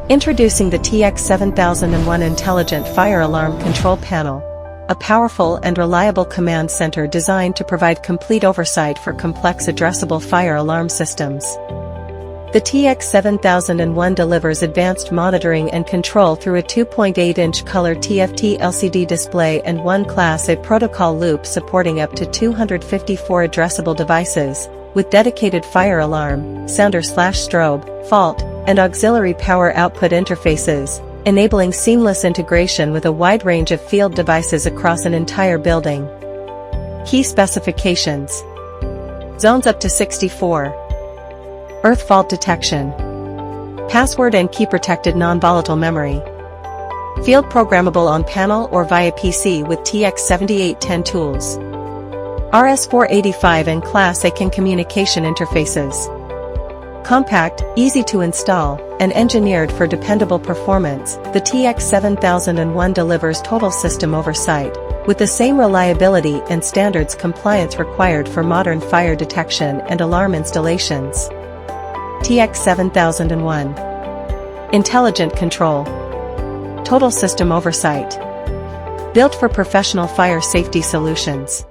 Introducing the TX7001 Intelligent Fire Alarm Control Panel, a powerful and reliable command center designed to provide complete oversight for complex addressable fire alarm systems. The TX7001 delivers advanced monitoring and control through a 2.8-inch color TFT LCD display and one Class A protocol loop supporting up to 254 addressable devices, with dedicated fire alarm, sounder/strobe, fault, and auxiliary power output interfaces, enabling seamless integration with a wide range of field devices across an entire building. Key specifications: zones up to 64. Earth fault detection. Password and key protected non-volatile memory. Field programmable on panel or via PC with TX7810 tools. RS485 and Class A CAN communication interfaces. Compact, easy to install, and engineered for dependable performance, the TX7001 delivers total system oversight, with the same reliability and standards compliance required for modern fire detection and alarm installations. TX7001. Intelligent control. Total system oversight. Built for professional fire safety solutions.